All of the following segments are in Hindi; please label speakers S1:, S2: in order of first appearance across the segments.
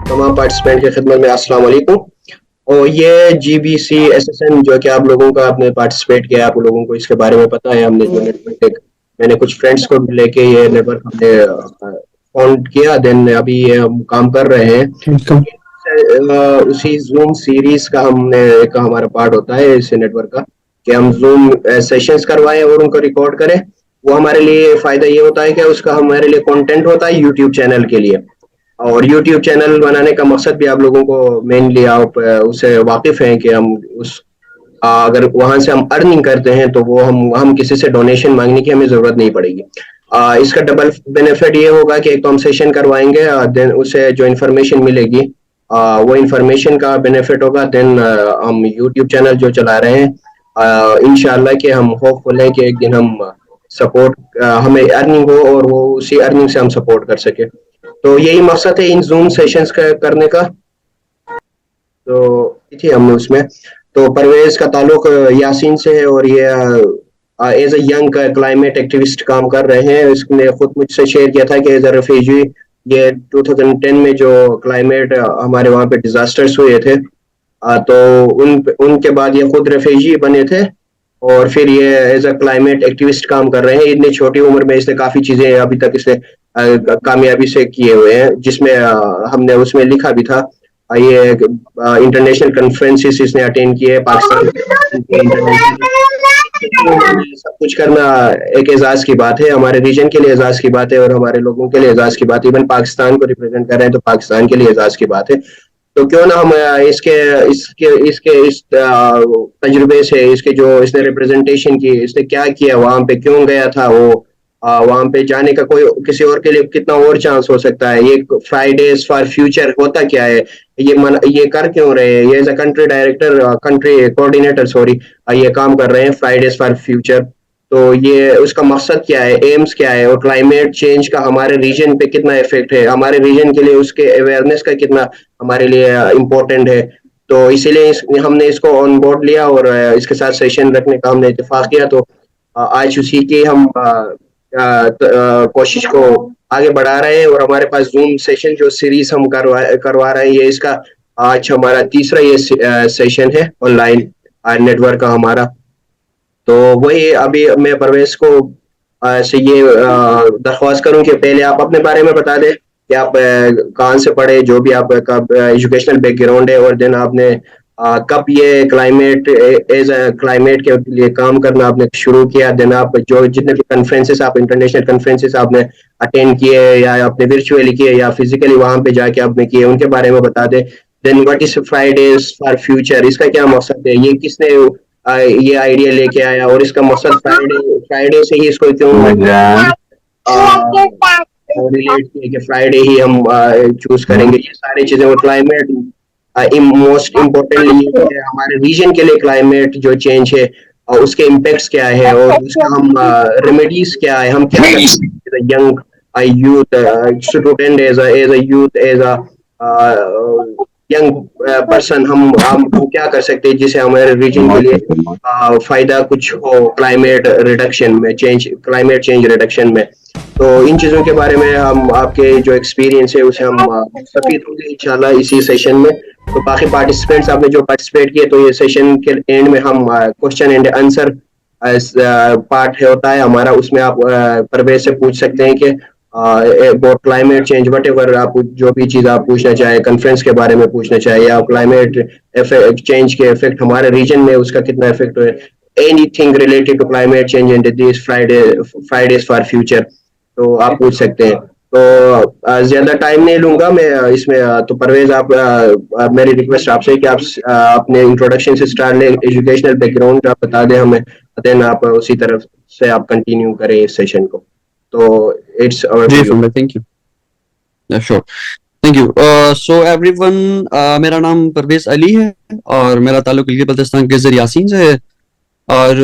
S1: तमाम पार्टिसिपेंट की खिदमत में अस्सलाम वालेकुम। और ये जीबीसी एसएसएन जो कि आप लोगों का आपने पार्टिसिपेट किया, आप लोगों को इसके बारे में पता है। हमने जो नेटवर्क मैंने कुछ फ्रेंड्स को भी लेके ये नेटवर्क हमने फाउंड किया, देन अभी ये हम काम कर रहे हैं। उसी जूम सीरीज का हमने एक हमारा पार्ट होता है इस नेटवर्क का कि हम जूम सेशंस करवाएं और उनको रिकॉर्ड करें। वो हमारे लिए फायदा ये होता है कि उसका हमारे लिए कंटेंट होता है यूट्यूब चैनल के लिए। और यूट्यूब चैनल बनाने का मकसद भी आप लोगों को मेनली आप उससे वाकिफ हैं कि हम उस अगर वहां से हम अर्निंग करते हैं तो वो हम किसी से डोनेशन मांगने की हमें जरूरत नहीं पड़ेगी। इसका डबल बेनिफिट ये होगा कि एक तो हम सेशन करवाएंगे, देन उसे जो इन्फॉर्मेशन मिलेगी वो इन्फॉर्मेशन का बेनिफिट होगा। देन हम यूट्यूब चैनल जो चला रहे हैं इंशाल्लाह कि हम होपफुल हैं कि एक दिन हम सपोर्ट हमें अर्निंग हो और वो उसी अर्निंग से हम सपोर्ट कर सके। तो यही मकसद है इन जूम सेशंस का करने का। तो थी हम उसमें तो परवेज का ताल्लुक यासीन से है और ये as a young climate activist काम कर रहे हैं। इसने खुद मुझसे शेयर किया था कि एज अ रेफ्यूजी ये 2010 में जो क्लाइमेट हमारे वहाँ पे डिजास्टर्स हुए थे, तो उनके बाद ये खुद रेफ्यूजी बने थे और फिर ये एज अ क्लाइमेट एक्टिविस्ट काम कर रहे हैं। इतनी छोटी उम्र में इसने काफी चीजें अभी तक इसने कामयाबी से किए हुए हैं, जिसमें हमने उसमें लिखा भी था। ये इंटरनेशनल कॉन्फ्रेंसेस इसने अटेंड किए पाकिस्तान सब कुछ करना एक एजाज की बात है, हमारे रीजन के लिए एजाज की बात है और हमारे लोगों के लिए एजाज की बात है। इवन पाकिस्तान को रिप्रेजेंट कर रहे हैं तो पाकिस्तान के लिए एजाज की बात है। तो क्यों ना हम इसके इसके इसके इस तजुर्बे से इसके जो इसने रिप्रेजेंटेशन की, इसने क्या किया, वहां पे क्यों गया था वो, वहां पे जाने का कोई किसी और के लिए कितना और चांस हो सकता है, ये फ्राइडेज फॉर फ्यूचर होता क्या है, ये कर क्यों रहे हैं, ये as a country director country coordinator sorry ये काम कर रहे हैं फ्राइडेज फॉर फ्यूचर। तो ये उसका मकसद क्या है, एम्स क्या है और क्लाइमेट चेंज का हमारे रीजन पे कितना इफेक्ट है, हमारे रीजन के लिए उसके अवेयरनेस का कितना हमारे लिए इम्पोर्टेंट है। तो इसीलिए हमने इसको ऑन बोर्ड लिया और इसके साथ सेशन रखने का हमने इत्तेफाक किया। तो आज उसी की हम कोशिश को आगे बढ़ा रहे हैं और हमारे पास जूम सेशन जो सीरीज हम करवा रहे हैं, ये इसका आज हमारा तीसरा ये सेशन है ऑनलाइन नेटवर्क का हमारा। तो वही अभी मैं परवेज को से ये दरख्वास्त करूं कि पहले आप अपने बारे में बता दें कि आप कहाँ से पढ़े, जो भी आपका एजुकेशनल बैकग्राउंड है, और देन आपने कब ये क्लाइमेट एज अ क्लाइमेट के लिए काम करना आपने शुरू किया। देन आप जो जितने भी कॉन्फ्रेंसेस आप इंटरनेशनल कॉन्फ्रेंसेस आपने अटेंड किए या आपने वर्चुअली किए या फिजिकली वहां पे जाके आपने किए, उनके बारे में बता दें। Then what is Fridays for Future, इसका क्या मकसद है, ये किसने ये आइडिया लेके आया और इसका मकसद फ्राइडे फ्राइडे से ही इसको क्यों रिलेट किया कि फ्राइडे ही हम चूज करेंगे, ये सारी चीजें। और क्लाइमेट मोस्ट इम्पोर्टेंटली हमारे रीजन के लिए क्लाइमेट जो चेंज है और उसके इम्पैक्ट्स क्या है और उसका हम रेमेडीज क्या है, हम क्या कर सकते हैं young youth student as a youth as a young person, हम क्या कर सकते हैं जिसे हमारे रीजन के लिए फायदा कुछ हो क्लाइमेट रिडक्शन में, क्लाइमेट चेंज रिडक्शन में। तो इन चीजों के बारे में हम आपके जो एक्सपीरियंस है उसे हम मुस्तफीद होंगे इंशाल्लाह इसी सेशन में। तो बाकी पार्टिसिपेंट्स आपने जो पार्टिसिपेट किए, तो ये सेशन के एंड में हम क्वेश्चन एंड आंसर पार्ट होता है हमारा, उसमें आप परवेज से पूछ सकते हैं कि about climate change what ever, आप जो भी चीज आप पूछना चाहे, कॉन्फ्रेंस के बारे में पूछना चाहे या क्लाइमेट चेंज के इफेक्ट हमारे रीजन में उसका कितना इफेक्ट है, anything related to climate change and this Fridays for Future, तो आप पूछ सकते हैं। तो ज्यादा टाइम नहीं लूंगा मैं इसमें। तो परवेज आप मेरी रिक्वेस्ट आपसे कि आप अपने इंट्रोडक्शन से स्टार्ट लें, एजुकेशनल बैकग्राउंड आप बता दें हमें, देन आप उसी तरफ से आप कंटिन्यू करें इस सेशन को। तो इट्स
S2: जी thank you. Sure, thank you. So everyone, मेरा नाम परवेज अली है और मेरा ताल्लुक गिलगित बल्तिस्तान के ज़रिए यासीन से है। और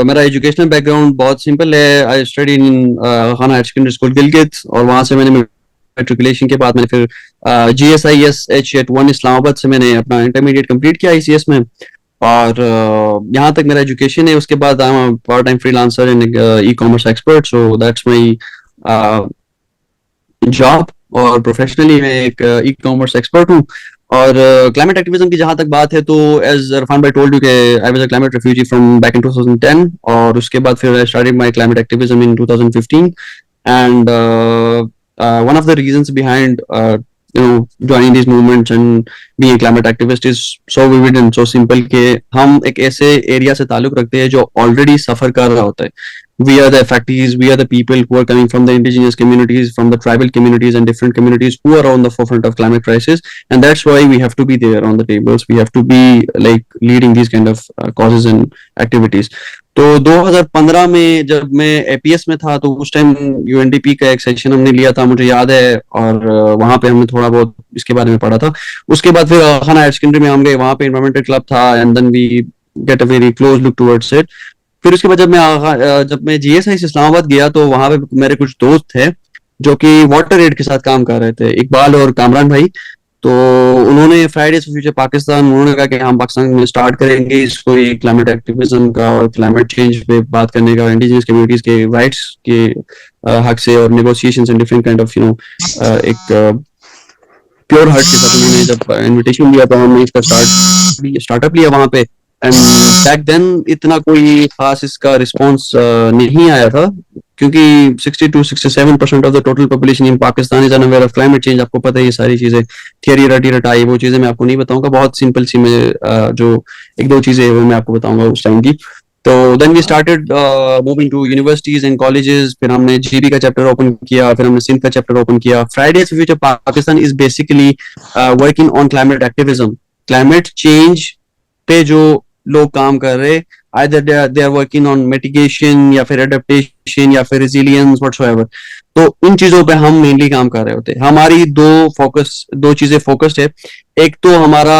S2: मेरा एजुकेशनल बैकग्राउंड बहुत सिंपल है। आई स्टडी इन खाना हायर सेकेंडरी स्कूल गिलगित, और वहाँ से मैंने मेट्रिकुलेशन के बाद मैंने फिर GSIS-H81 इस्लामाबाद से मैंने अपना इंटरमीडिएट कंप्लीट किया ICS में। और यहाँ तक मेरा एजुकेशन है। उसके बाद I am part time freelancer in e-commerce expert, so that's my job. और प्रोफेशनली मैं एक ई कॉमर्स एक्सपर्ट हूँ। और क्लाइमेट एक्टिविज्म की जहाँ तक बात है तो एज इरफान भाई टोल्ड यू के I was a climate refugee from back in 2010, और उसके बाद फिर I started my climate activism in 2015। And one of the reasons behind joining these movements and being a climate activist is so vivid and so simple कि हम एक ऐसे एरिया से ताल्लुक रखते हैं जो ऑलरेडी सफर कर रहा होता है। We are the affectees, we are the people who are coming from the indigenous communities, from the tribal communities and different communities who are on the forefront of climate crisis, and that's why we have to be there on the tables. We have to be like leading these kind of causes and activities. तो 2015 में जब मैं एपीएस में था तो उस टाइम यूएनडीपी का एक सेशन हमने लिया था, मुझे याद है, और वहां पे हमने थोड़ा बहुत इसके बारे में पढ़ा था। उसके बाद फिर खाना हायर सेकेंडरी में हम गए, वहां पे एनवायरमेंटल क्लब था, and then we get a very close look towards it. फिर उसके बाद जब मैं जीएसआई से इस्लामाबाद गया तो वहां पे मेरे कुछ दोस्त थे जो कि वाटर एड के साथ काम कर रहे थे, इकबाल और कामरान भाई। तो उन्होंने फ्राइडेज फॉर फ्यूचर पाकिस्तान, उन्होंने कहा कि हम पाकिस्तान में स्टार्ट करेंगे इसको, ये क्लाइमेट एक्टिविज्म का और क्लाइमेट चेंज पे बात करने का, इंडिजिनस कम्युनिटीज के राइट्स के हक से, और negotiations and different kind of एक प्योर हार्ट के साथ उन्होंने जब इनविटेशन दिया तो हमने इसका स्टार्टअप लिया वहां पे। एंड बैक देन इतना कोई खास इसका रिस्पॉन्स नहीं आया था, क्योंकि 60 to 67% of the total population in Pakistan is unaware of climate change. आपको पता है ये सारी चीजें थियरी रटी रटाई, वो चीजें मैं आपको नहीं बताऊंगा, बहुत सिंपल सी मैं जो एक दो चीजें वो मैं आपको बताऊंगा उस टाइम की। तो then we started moving to universities and colleges, फिर हमने जीबी का चैप्टर ओपन किया, फिर हमने सिंध का चैप्टर ओपन किया। Fridays for future Pakistan is basically working on climate activism, climate change पे जो लोग काम कर रहे, either they are working on mitigation या फिर adaptation या फिर resilience whatsoever। तो इन चीजों पे हम मेनली काम कर रहे होते हैं। हमारी दो चीजें फोकस्ड है। एक तो हमारा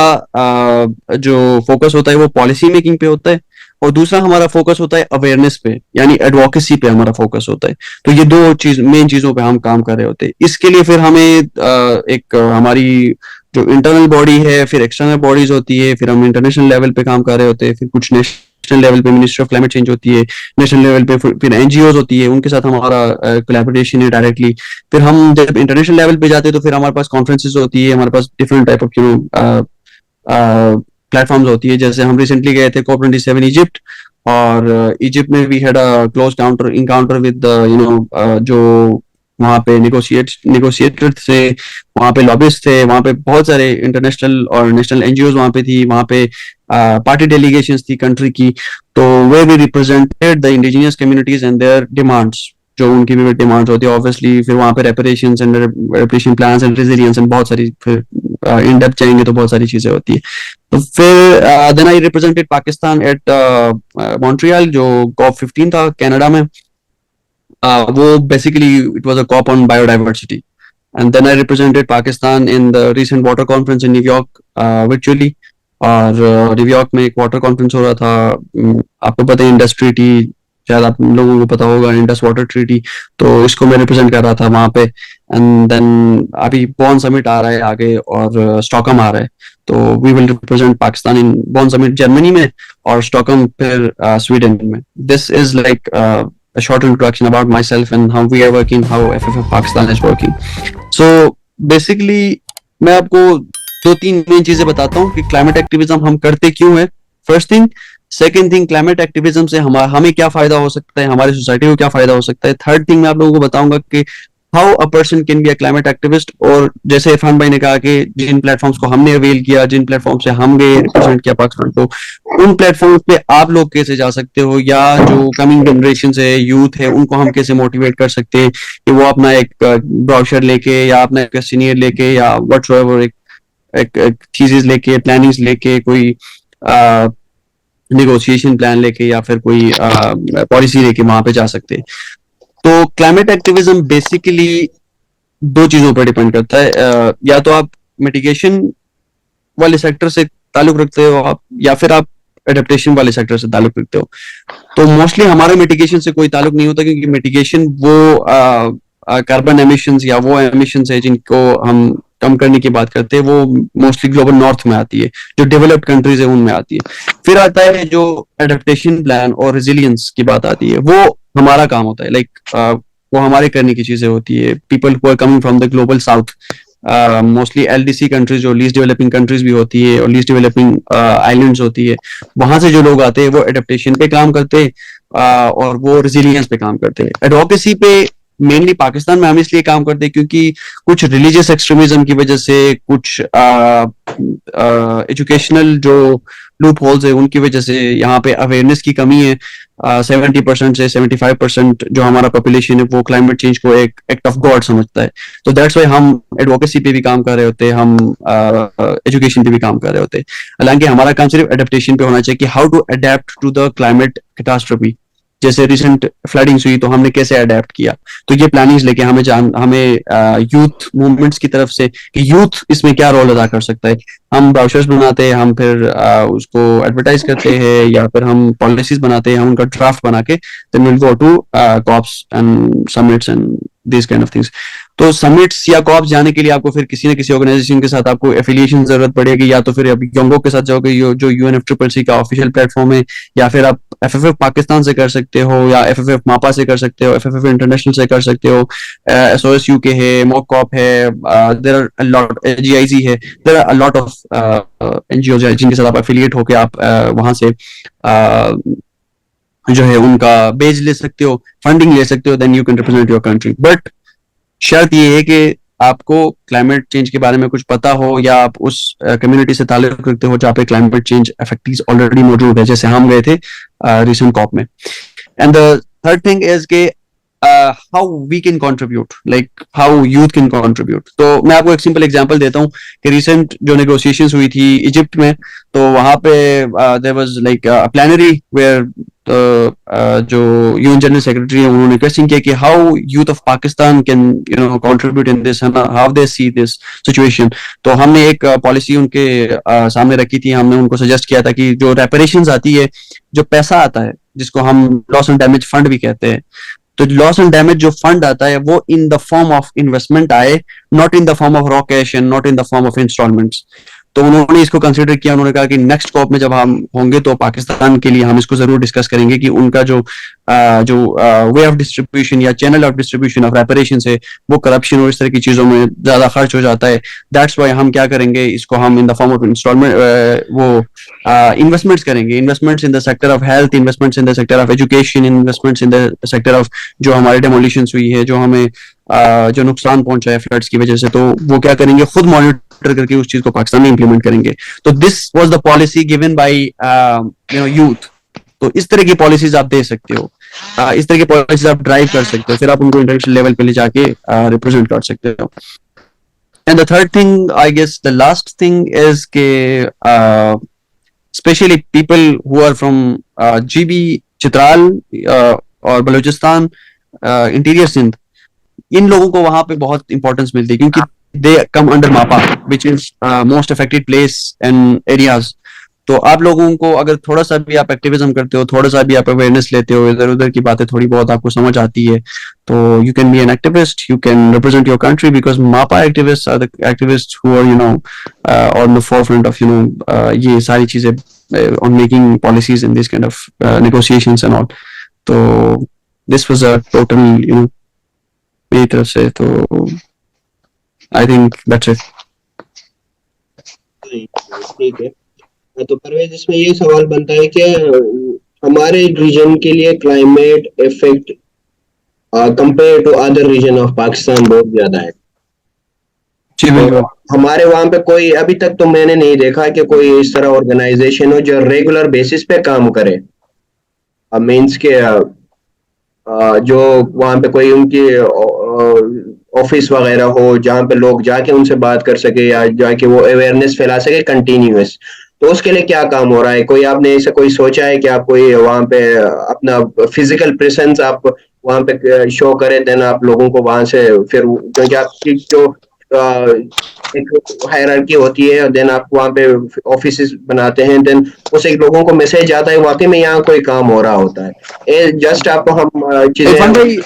S2: जो फोकस होता है वो पॉलिसी मेकिंग पे होता है, और दूसरा हमारा फोकस होता है अवेयरनेस पे, यानी एडवोकेसी पे हमारा फोकस होता है। तो ये दो मेन चीजों पे हम काम कर रहे होते हैं। इसके लिए फिर हमें एक हमारी जो इंटरनल बॉडी है, फिर एक्सटर्नल बॉडीज होती है, फिर हम इंटरनेशनल लेवल पे काम कर रहे होते हैं, फिर कुछ नेशनल लेवल पे मिनिस्ट्री ऑफ क्लाइमेट चेंज होती है, नेशनल लेवल पे फिर एनजीओज होती है, उनके साथ हमारा कोलैबोरेशन है डायरेक्टली। फिर हम जब इंटरनेशनल लेवल पे जाते हैं तो फिर हमारे पास कॉन्फ्रेंसेस होती है, हमारे पास डिफरेंट टाइप ऑफ प्लेटफॉर्म्स होती है। जैसे हम रिसेंटली गए थे COP27 इजिप्ट, और इजिप्ट में we had a close encounter with जो वहाँ पे नेगोशिएटर थे, वहाँ पे लॉबिस्ट थे, वहाँ पे बहुत सारे इंटरनेशनल और नेशनल एनजीओज वहाँ पे थी, वहाँ पे पार्टी डेलीगेशंस थी कंट्री की। तो वे we represented the indigenous communities and their demands, जो उनकी भी डिमांड्स होती है ऑब्वियसली। फिर वहाँ पे reparations and reparation plans and resilience and बहुत सारी, फिर इन डेप्थ जाएंगे तो बहुत सारी चीजें होती है। तो फिर then I represented Pakistan at Montreal, जो COP15 था कनाडा में। वो basically it was a COP on biodiversity, and then I represented Pakistan in the recent water conference in New York virtually। और न्यू यॉर्क में एक वाटर कॉन्फ्रेंस हो रहा था, आपको पता है इंडस ट्रीटी, शायद आप लोगों को पता होगा, इंडस वाटर ट्रीटी, तो इसको मैं रिप्रेजेंट कर रहा था वहां पे। एंड देन अभी बॉन समिट आ रहा है आगे, और स्टॉकहोम आ रहा है, तो we will represent Pakistan in Bonn summit Germany में, और स्टॉकहोम फिर स्वीडन में। This is like a short introduction about myself and how we are working, how FFF Pakistan is working. So basically मैं आपको दो तीन मेन चीजें बताता हूँ कि क्लाइमेट एक्टिविज्म हम करते क्यों है, first thing. Second thing, climate activism से हमें क्या फायदा हो सकता है, हमारी सोसाइटी को क्या फायदा हो सकता है। थर्ड थिंग मैं आप लोगों को बताऊंगा कि how a person can be a climate activist. और जैसे इरफान भाई ने कहा कि जिन प्लेटफॉर्म्स को हमने अवेल किया, जिन प्लेटफॉर्म से हम गए रिप्रेजेंट किया पाकिस्तान को, उन प्लेटफॉर्म्स पे आप लोग कैसे जा सकते हो, या जो कमिंग जनरेशन है, यूथ है, उनको हम कैसे मोटिवेट कर सकते हैं कि वो अपना एक ब्रोशर लेके या अपना एक सीनियर लेके या व्हाटसोएवर एक चीजें लेके, प्लानिंग्स लेके, कोई नेगोशिएशन प्लान लेके या फिर कोई पॉलिसी लेके वहां पे जा सकते हैं। तो क्लाइमेट एक्टिविज्म बेसिकली दो चीजों पर डिपेंड करता है, या तो आप मिटिगेशन वाले सेक्टर से ताल्लुक रखते हो आप, या फिर आप एडेप्टेशन वाले सेक्टर से ताल्लुक रखते हो। तो मोस्टली हमारा मिटिगेशन से कोई ताल्लुक नहीं होता, क्योंकि मिटिगेशन वो कार्बन एमिशंस या वो एमिशंस है जिनको हम कम करने की बात करते हैं, वो मोस्टली ग्लोबल नॉर्थ में आती है, जो डेवलप्ड कंट्रीज है उनमें आती है। फिर आता है जो एडेप्टेशन प्लान और रेजिलियंस की बात आती है, वो हमारा काम होता है। लाइक वो हमारे करने की चीजें होती है। People who are coming from the global south, mostly LDC countries जो लीस्ट डेवलपिंग कंट्रीज भी होती है और लीस्ट डेवलपिंग आइलैंड्स होती है, वहां से जो लोग आते हैं वो एडेप्टेशन पे काम करते हैं और वो रेजिलियंस पे काम करते हैं। एडवोकेसी पे मेनली पाकिस्तान में हम इसलिए काम करते हैं क्योंकि कुछ रिलीजियस एक्सट्रीमिज्म की वजह से, कुछ एजुकेशनल जो लूप होल्स है उनकी वजह से यहाँ पे अवेयरनेस की कमी है। 70% से 75% जो हमारा पॉपुलेशन है वो क्लाइमेट चेंज को एक एक्ट ऑफ गॉड समझता है। तो दैट्स वाई हम एडवोकेसी पे भी काम कर रहे होते हैं, हम एजुकेशन पे भी काम कर रहे होते हैं। हालांकि हमारा काम सिर्फ एडेप्टेशन पे होना चाहिए कि how to adapt to the climate catastrophe. जैसे रिसेंट फ्लडिंग्स हुई तो हमने कैसे अडेप्ट किया, तो ये प्लानिंग्स लेके हमें यूथ मूवमेंट्स की तरफ से कि यूथ इसमें क्या रोल अदा कर सकता है, हम ब्राउचर्स बनाते हैं, हम फिर उसको एडवर्टाइज करते हैं या फिर हम पॉलिसीज बनाते हैं, हम उनका ड्राफ्ट बना के then will go to COPs and summits and this kind of things. तो समिट्स या कॉप्स जाने के लिए आपको फिर किसी न किसी ऑर्गेनाइजेशन के साथ आपको एफिलिएशन जरूरत पड़ेगी, या तो फिर अब योंगो के साथ जाओगे जो यूएनएफसीसीसी का ऑफिशियल प्लेटफॉर्म है, या फिर आप एफएफएफ पाकिस्तान से कर सकते हो, या एफएफएफ मापा से कर सकते हो, एफएफएफ इंटरनेशनल से कर सकते हो, एसओएस यूके है, मॉकॉप है, there are a lot, GIG है, there are a lot of NGO जिनके साथ आप एफिलिएट होके आप वहां से जो है उनका बेज ले सकते हो, फंडिंग ले सकते हो, then you can represent your country. But शर्त ये है कि आपको क्लाइमेट चेंज के बारे में कुछ पता हो, या आप उस कम्युनिटी से ताल्लुक रखते हो जहाँ पे क्लाइमेट चेंज इफेक्टिव्स ऑलरेडी मौजूद है, जैसे हम गए थे रिसेंट कॉप में। And the third thing is के how we can contribute, like how youth can contribute. तो मैं आपको एक सिंपल एग्जांपल देता हूँ कि रिसेंट जो नेगोशिएशंस हुई थी इजिप्ट में, तो वहां पे there was like a plenary where जो यूएन जनरल सेक्रेटरी है उन्होंने क्वेश्चन किया कि how youth of Pakistan can contribute in this, how they see this situation. तो हमने एक पॉलिसी उनके सामने रखी थी, हमने उनको सजेस्ट किया था कि जो रेपरेशंस आती है, जो पैसा आता है जिसको हम लॉस एंड डैमेज फंड भी कहते हैं, तो लॉस एंड डैमेज जो फंड आता है वो in the form of investment आए, not in the form of raw cash and not in the form of installments. तो उन्होंने इसको कंसीडर किया, उन्होंने कहा कि नेक्स्ट कॉप में जब हम होंगे तो पाकिस्तान के लिए हम इसको जरूर डिस्कस करेंगे कि उनका जो वे ऑफ डिस्ट्रीब्यूशन या channel of distribution of reparation है वो करप्शन और इस तरह की चीजों में ज्यादा खर्च हो जाता है। दैट्स वाई हम क्या करेंगे, इसको हम in the form of installment वो इन्वेस्टमेंट्स करेंगे, investments in the sector of health, investments in the sector of education, investments in the sector of जो हमारे डेमोलिशंस हुई है, जो हमें जो नुकसान पहुंचा है फ्लड्स की वजह से, तो वो क्या करेंगे, खुद मॉनिटर करके उस चीज को पाकिस्तान में इंप्लीमेंट करेंगे। तो this was the policy given by youth. तो इस तरह की पॉलिसीज आप दे सकते हो, इस तरह की पॉलिसीज आप ड्राइव कर सकते हो, फिर आप उनको इंटरनेशनल लेवल पे ले जाके रिप्रेजेंट कर सकते हो। And the third thing, I guess the last thing is के specially people who are from GB, Chitral और बलूचिस्तान, इंटीरियर सिंध, इन लोगों को वहां पे बहुत इंपॉर्टेंस मिलती है क्योंकि दे कम अंडर मापा which is most affected place and areas. तो आप लोगों को अगर थोड़ा सा भी आप एक्टिविज्म करते हो, थोड़ा सा भी आप अवेयरनेस लेते हो, इधर उधर की बातें थोड़ी बहुत आपको समझ आती है, तो you can be an activist, you can represent your country, because MAPA activist are the activist who are on the forefront of ये सारी चीजें on making policies in this kind of negotiations and all. तो दिस वाज अ टोटल मेरी तरफ से, तो आई थिंक दैट्स इट।
S1: ठीक है, तो परवेज इसमें ये सवाल बनता है कि हमारे रीजन के लिए climate effect compare to other region of Pakistan बहुत ज्यादा है।
S2: जी बिल्कुल।
S1: हमारे वहां पे कोई अभी तक तो मैंने नहीं देखा कि कोई इस तरह ऑर्गेनाइजेशन हो जो रेगुलर बेसिस पे काम करे, मीन्स के जो वहां पे कोई उनकी ऑफिस वगैरह हो जहाँ पे लोग जाके उनसे बात कर सके या जाके वो अवेयरनेस फैला सके कंटिन्यूअस। तो उसके लिए क्या काम हो रहा है, कोई आपने ऐसा कोई सोचा है कि आप कोई वहां पे अपना फिजिकल प्रेजेंस आप वहां पे शो करें, देन आप लोगों को वहां से फिर, क्योंकि आपकी जो एक हायरार्की होती है, देन आप वहां पे ऑफिस बनाते हैं, देन उससे लोगों को मैसेज आता है वाकई में यहाँ कोई काम हो रहा होता है, जस्ट आपको हम चीजें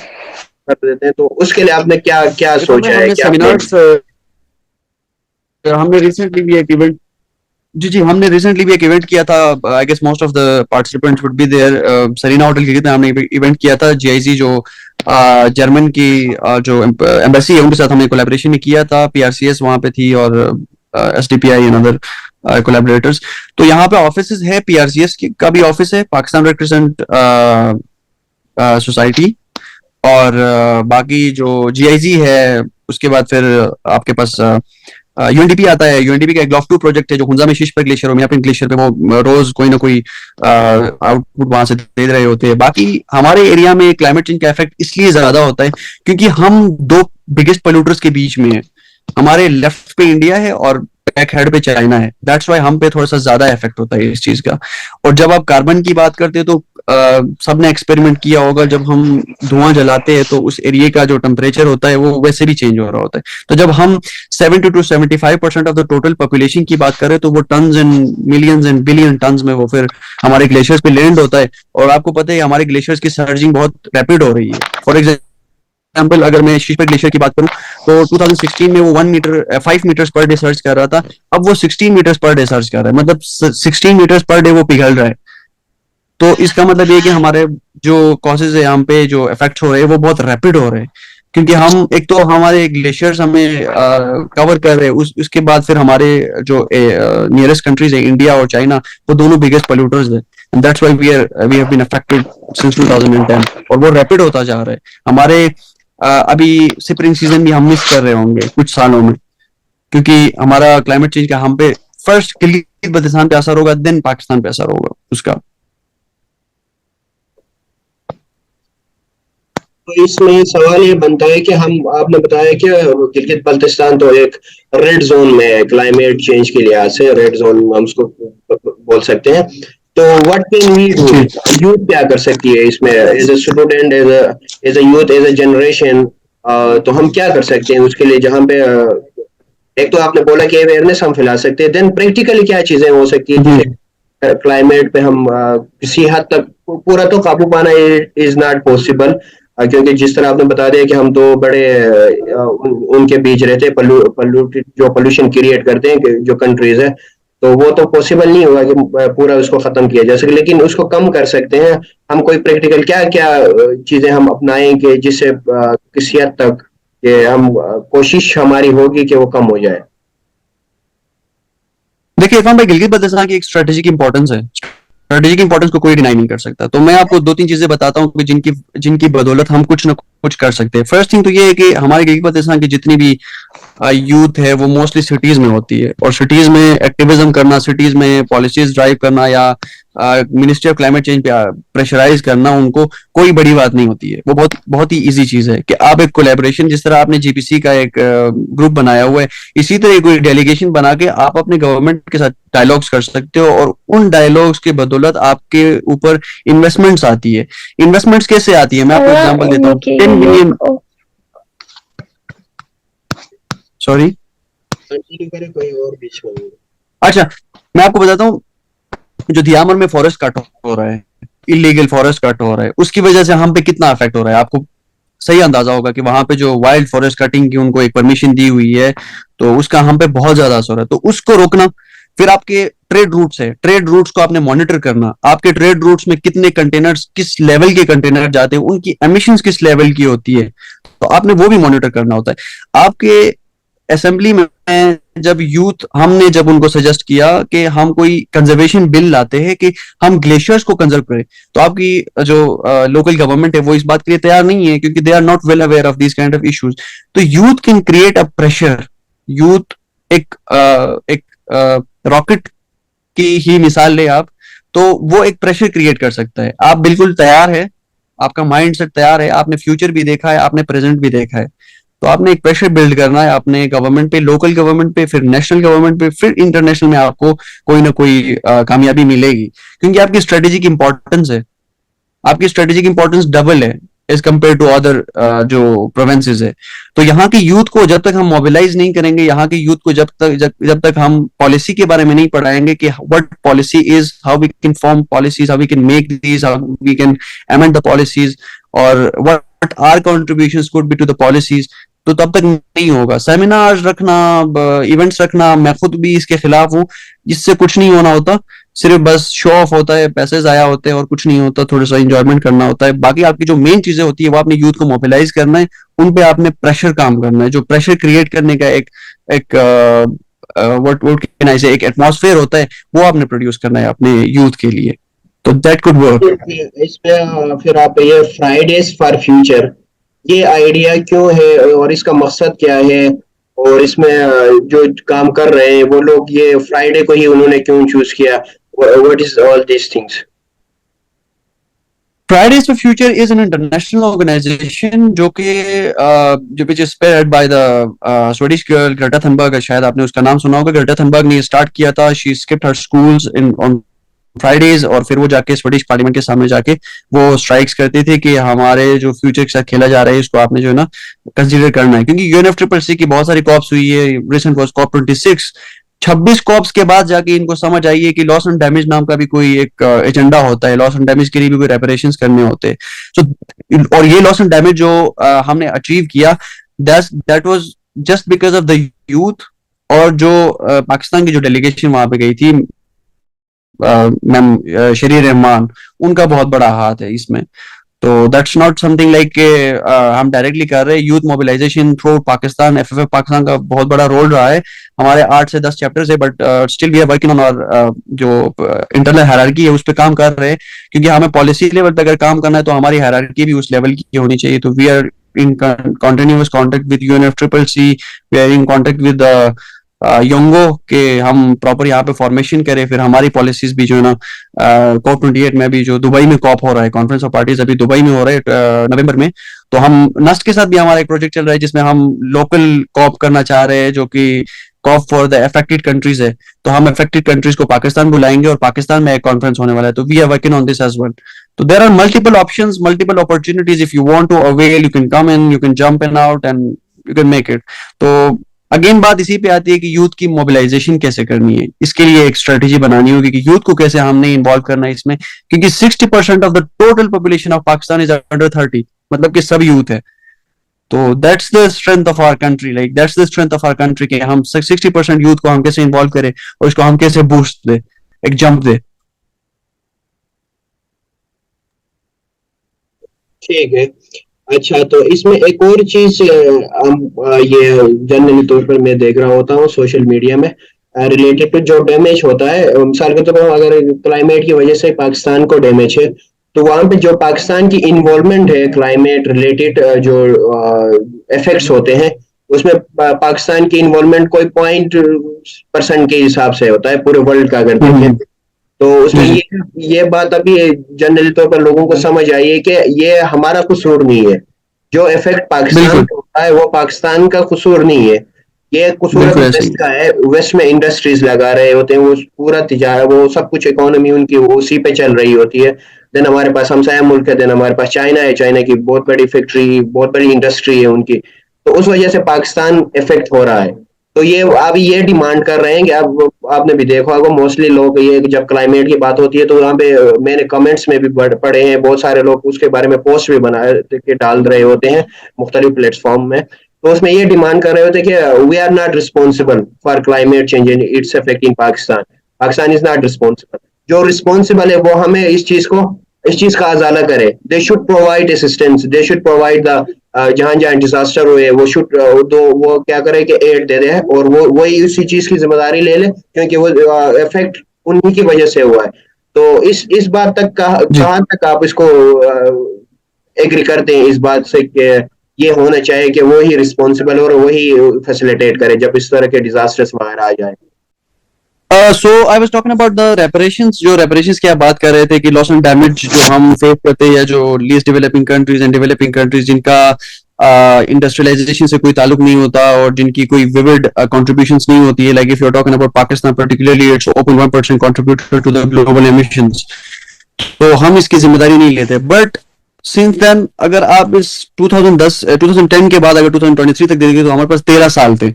S1: कर देते हैं। तो उसके लिए आपने क्या क्या सोचा है, क्या
S2: सेमिनार्स हमने रिसेंटली भी एक इवेंट जी जी, हमने रिसेंटली भी एक इवेंट किया था। I guess most of the participants would be there. Serena hotel के हमने इवेंट किया था। जीआईसी जो जर्मन की जो एम्बेसी है उनके साथ हमने कोलैबोरेशन में किया था। पीआरसीएस वहां पे थी और एसडीपीआई एंड अदर कोलैबोरेटर्स। तो यहाँ पे ऑफिस है, पीआरसीएस का भी ऑफिस है, पाकिस्तान रेड क्रिसेंट सोसाइटी। और बाकी जो जीआईजी है, उसके बाद फिर आपके पास यूएनडीपी आता है। यूएनडीपी का एक ग्लोफ 2 प्रोजेक्ट है जो हुंजा में शीश पर ग्लेशियर, में अपने ग्लेशियर पे वो रोज कोई ना कोई आउटपुट वहां से दे रहे होते हैं। बाकी हमारे एरिया में क्लाइमेट चेंज का इफेक्ट इसलिए ज्यादा होता है क्योंकि हम दो बिगेस्ट पोल्यूटर्स के बीच में है। हमारे लेफ्ट पे इंडिया है और बैक हेड पे चाइना है। दैट्स वाई हम पे थोड़ा सा ज्यादा इफेक्ट होता है इस चीज का। और जब आप कार्बन की बात करते हैं तो सबने एक्सपेरिमेंट किया होगा, जब हम धुआं जलाते हैं तो उस एरिया का जो टेम्परेचर होता है वो वैसे भी चेंज हो रहा होता है। तो जब हम 70 to 75% of the total population की बात करें तो वो tons and millions and billion turns में वो फिर हमारे ग्लेशियर्स पे लैंड होता है। और आपको पता है हमारे ग्लेशियर्स की सर्जिंग बहुत रैपिड हो रही है। फॉर एग्जाम्पल अगर मैं शीशपेट ग्लेशियर की बात करूं तो 2016 में वो 5 मीटर्स पर डे सर्च कर रहा था। अब वो 16 मीटर्स पर डे सर्च कर रहा है, मतलब 16 मीटर्स पर डे वो पिघल रहा है। तो इसका मतलब ये कि हमारे जो कॉजेज है यहाँ पे जो इफेक्ट हो रहे हैं वो बहुत रैपिड हो रहे हैं। क्योंकि हम एक तो हमारे ग्लेशियर्स हमें कवर कर रहे हैं, उसके बाद फिर हमारे जो नियरेस्ट कंट्रीज है इंडिया और चाइना, वो दोनों बिगेस्ट पोल्यूटर्स है। And that's why we have been affected since 2010। और वो रैपिड होता जा रहा है। हमारे अभी स्प्रिंग सीजन भी हम मिस कर रहे होंगे कुछ सालों में, क्योंकि हमारा क्लाइमेट चेंज का हम पे फर्स्ट गिलगित बल्तिस्तान पे असर होगा, देन पाकिस्तान पे असर होगा उसका।
S1: तो इसमें सवाल ये बनता है कि हम आपने बताया कि गिलगित बल्तिस्तान तो एक रेड जोन में है, क्लाइमेट चेंज के लिहाज से रेड जोन हम उसको बोल सकते हैं। तो what can we do? Youth क्या कर सकती है इसमें, as a student, as a youth, as a generation? तो हम क्या कर सकते हैं उसके लिए? जहाँ पे एक तो आपने बोला कि अवेयरनेस हम फैला सकते हैं, देन प्रैक्टिकली क्या चीजें हो सकती है जिससे क्लाइमेट पे हम किसी हद तक पूरा तो काबू पाना इज नॉट पॉसिबल, क्योंकि जिस तरह आपने बता दिया कि हम तो बड़े उनके बीच रहते हैं, जो पोल्यूशन क्रिएट करते हैं जो कंट्रीज है, तो वो तो पॉसिबल नहीं होगा कि पूरा उसको खत्म किया जा सके, लेकिन उसको कम कर सकते हैं हम। कोई प्रैक्टिकल क्या क्या चीजें हम अपनाएंगे जिससे किसी हद तक कि हम कोशिश हमारी होगी कि वो कम हो जाए?
S2: देखिए इरफान भाई, गिलगित बल्तिस्तान की एक स्ट्रेटेजिक इंपॉर्टेंस है। स्ट्रेटेजिक इंपॉर्टेंस को कोई डिनाई नहीं कर सकता। तो मैं आपको 2-3 चीजें बताता हूँ कि जिनकी जिनकी बदौलत हम कुछ न कुछ कर सकते हैं। फर्स्ट थिंग तो ये है कि हमारे गिलगित बल्तिस्तान की जितनी भी यूथ है वो मोस्टली सिटीज में होती है। और सिटीज में एक्टिविज्म करना, सिटीज में पॉलिसीज ड्राइव करना या मिनिस्ट्री ऑफ क्लाइमेट चेंज पे प्रेशराइज करना उनको कोई बड़ी बात नहीं होती है। वो बहुत बहुत ही इजी चीज है कि आप एक कोलैबोरेशन, जिस तरह आपने जीपीसी का एक ग्रुप बनाया हुआ है, इसी तरह कोई डेलीगेशन बना के आप अपने गवर्नमेंट के साथ डायलॉग्स कर सकते हो। और उन डायलॉग्स के बदौलत आपके ऊपर इन्वेस्टमेंट्स आती है। इन्वेस्टमेंट्स कैसे आती है, मैं आपको एग्जांपल देता हूँ। 10 मिलियन, सॉरी
S1: कंटिन्यू करें, कोई और बीच में।
S2: अच्छा, मैं आपको बताता हूँ, जो दियामर में फॉरेस्ट कट हो रहा है, इलीगल फॉरेस्ट कट हो रहा है, उसकी वजह से हम पे कितना इफेक्ट हो रहा है आपको सही अंदाजा होगा कि वहां पे जो वाइल्ड फॉरेस्ट कटिंग की उनको एक परमिशन दी हुई है, तो उसका हम पे बहुत ज्यादा असर है। तो उसको रोकना। फिर आपके ट्रेड रूट्स है, ट्रेड रूट्स को आपने मॉनिटर करना। आपके ट्रेड रूट्स में कितने कंटेनर्स, किस लेवल के कंटेनर जाते हैं, उनकी एमिशंस किस लेवल की होती है, तो आपने वो भी मॉनिटर करना होता है। आपके असेंबली में हमने जब उनको सजेस्ट किया कि हम कोई कंजर्वेशन बिल लाते हैं कि हम ग्लेशियर्स को कंजर्व करें, तो आपकी जो लोकल गवर्नमेंट है वो इस बात के लिए तैयार नहीं है, क्योंकि they are not well aware of this kind of issues. तो youth can create a pressure. Youth एक रॉकेट की ही मिसाल ले आप, तो वो एक प्रेशर क्रिएट कर सकता है। आप बिल्कुल तैयार है, आपका माइंड सेट तैयार है, आपने फ्यूचर भी देखा है, आपने प्रेजेंट भी देखा है, तो आपने एक प्रेशर बिल्ड करना है अपने गवर्नमेंट पे, लोकल गवर्नमेंट पे, फिर नेशनल गवर्नमेंट पे, फिर इंटरनेशनल में आपको कोई ना कोई कामयाबी मिलेगी। क्योंकि आपकी स्ट्रेटेजिक इंपॉर्टेंस है, आपकी स्ट्रेटेजिक इंपॉर्टेंस डबल है एज कम्पेयर टू अदर जो प्रोविंसेस है। तो यहाँ की यूथ को जब तक हम मोबिलाइज नहीं करेंगे, यहाँ की यूथ को जब तक हम पॉलिसी के बारे में नहीं पढ़ाएंगे कि what policy is, how we can form policies, how we can make these, how we can amend the policies, और what our contributions could be to the policies, तो तब तक नहीं होगा। सेमिनार्स रखना, इवेंट्स रखना, मैं खुद भी इसके खिलाफ हूँ। इससे कुछ नहीं होना होता, सिर्फ बस शो ऑफ होता है, पैसे जाया होते हैं और कुछ नहीं होता। थोड़ा सा इंजॉयमेंट करना होता है। बाकी आपकी जो मेन चीजें होती है वो आपने यूथ को मोबिलाइज करना है, उन पे आपने प्रेशर काम करना है। जो प्रेशर क्रिएट करने का एक एक व्हाट कैन आई से एक एटमॉस्फेयर होता है, वो आपने प्रोड्यूस करना है अपने यूथ के लिए। तो दैट कुड वर्क।
S1: इसमें फिर आप ये फ्राइडेज फॉर फ्यूचर, ये आइडिया क्यों है और इसका मकसद क्या है, और इसमें जो काम कर रहे हैं वो लोग ये फ्राइडे को ही उन्होंने क्यों चूज किया, what is all these things?
S2: Fridays for Future is an international organization जो कि जो which is spearheaded by the Swedish girl Greta Thunberg। शायद आपने उसका नाम सुना होगा। Greta Thunberg ने स्टार्ट किया था। She skipped her schools in on Fridays और फिर वो जाके स्वीडिश पार्लियामेंट के सामने जाके वो स्ट्राइक्स करती थी कि हमारे जो फ्यूचर के साथ खेला जा रहा है इसको आपने जो है ना कंसीडर करना है। क्योंकि UNFCCC की बहुत सारी कॉप्स हुई है। Recent was COP 26। 26 कॉप्स के बाद जाके इनको समझ आई है कि लॉस एंड डैमेज नाम का भी कोई एक एजेंडा होता है। लॉस एंड डैमेज के लिए भी कोई रेपरेशंस करने होते हैं। सो और ये लॉस एंड डैमेज जो हमने अचीव किया, that was just because of the youth. और जो पाकिस्तान की जो डेलीगेशन वहां पे गई थी, मैम शरीर रहमान, उनका बहुत बड़ा हाथ है इसमें। तो दैट्स नॉट समथिंग लाइक के हम डायरेक्टली कर रहे हैं। Youth mobilization through Pakistan, FFF Pakistan का बहुत बड़ा रोल रहा है। हमारे 8 से 10 चैप्टर्स है, but still we are working on our जो इंटरनल हायरार्की है उस पर काम कर रहे हैं। क्योंकि हमें पॉलिसी लेवल पे अगर काम करना है तो हमारी हायरार्की भी उस लेवल की होनी चाहिए। तो we are in continuous contact with UNFCCC, we are in contact with योंगो के हम प्रॉपर यहाँ पे फॉर्मेशन करें। फिर हमारी पॉलिसीज भी जो है ना COP 28 में भी, जो दुबई में COP हो रहा है, कॉन्फ्रेंस ऑफ पार्टीज अभी दुबई में हो रहा है नवंबर में, तो हम नस्ट के साथ भी हमारा एक प्रोजेक्ट चल रहा है जिसमें हम लोकल COP करना चाह रहे हैं, जो कि COP for the affected countries है। तो हम अफेक्टेड कंट्रीज को पाकिस्तान बुलाएंगे और पाकिस्तान में एक कॉन्फ्रेंस होने वाला है। तो we are working on this as well. तो there are multiple options, multiple opportunities. If you want to avail, you can come in, you can jump in out and you can make it. तो अगेन बात इसी पे आती है कि यूथ की मोबिलाइजेशन कैसे करनी है। इसके लिए एक स्ट्रेटेजी बनानी होगी कि यूथ को कैसे हमने इन्वॉल्व करना है इसमें। क्योंकि 60% of the total population of Pakistan is under 30, मतलब कि सब यूथ है। तो that's the strength of our country, like that's the strength of our country कि हम 60% यूथ को हम कैसे इन्वॉल्व करें और इसको हम कैसे बूस्ट दे, एक जंप दे।
S1: ठीक है। अच्छा, तो इसमें एक और चीज ये जनरली तौर पर मैं देख रहा होता हूँ सोशल मीडिया में, रिलेटेड टू जो डैमेज होता है। मिसाल के तौर पर अगर क्लाइमेट की वजह से पाकिस्तान को डैमेज है, तो वहां पे जो पाकिस्तान की इन्वॉल्वमेंट है क्लाइमेट रिलेटेड जो इफेक्ट्स होते हैं, उसमें पाकिस्तान की इन्वॉल्वमेंट कोई 0.% के हिसाब से होता है पूरे वर्ल्ड का अगर देखें। तो उसमें ये बात अभी जनरली तौर पर लोगों को समझ आई है कि ये हमारा कसूर नहीं है। जो इफेक्ट पाकिस्तान को होता है वो पाकिस्तान का कसूर नहीं है, ये कसूर वेस्ट का है। वेस्ट में इंडस्ट्रीज लगा रहे होते हैं, वो पूरा तिजारा, वो सब कुछ इकोनॉमी उनकी उसी पे चल रही होती है। देन हमारे पास हमसाया मुल्क है, देन हमारे पास चाइना है, चाइना की बहुत बड़ी फैक्ट्री, बहुत बड़ी इंडस्ट्री है उनकी। तो उस वजह से पाकिस्तान इफेक्ट हो रहा है। तो ये अब ये डिमांड कर रहे हैं कि अब आपने भी देखा होगा, मोस्टली लोग ये जब क्लाइमेट की बात होती है तो वहाँ पे मैंने कमेंट्स में भी पढ़े हैं, बहुत सारे लोग उसके बारे में पोस्ट भी बना के डाल रहे होते हैं मुख्तलिफ प्लेटफॉर्म में। तो उसमें ये डिमांड कर रहे होते हैं कि we are not responsible for climate change in it's affecting Pakistan, Pakistan is not responsible. जो रिस्पॉन्सिबल है वो हमें इस चीज का अजाला करे। They should provide assistance, they should provide the जहां जहां डिजास्टर हुए वो शुड वो क्या करे कि एड दे दे, और वो वही उसी चीज की जिम्मेदारी ले ले, क्योंकि वो इफेक्ट उन्हीं की वजह से हुआ है। तो इस बात तक कहाँ तक आप इसको एग्री करते हैं इस बात से कि ये होना चाहिए कि वो ही रिस्पॉन्सिबल और वही फैसिलिटेट करे जब इस तरह के डिजास्टर्स बाहर आ जाए?
S2: So I was talking about the reparations. जो रेपरेशंस की आप बात कर रहे थे कि लॉस एंड डैमेज जो हम फेस करते हैं, या जो least developing countries and developing countries जिनका इंडस्ट्रियलाइजेशन से कोई ताल्लुक नहीं होता और जिनकी कोई विविड कंट्रीब्यूशंस नहीं होती है, like if you are talking about Pakistan particularly, it's 0.1% contributor to the global emissions. तो हम इसकी जिम्मेदारी नहीं लेते। बट सिंस देन अगर आप इस 2010 के बाद अगर 2023 तक देखेंगे तो हमारे पास 13 साल थे।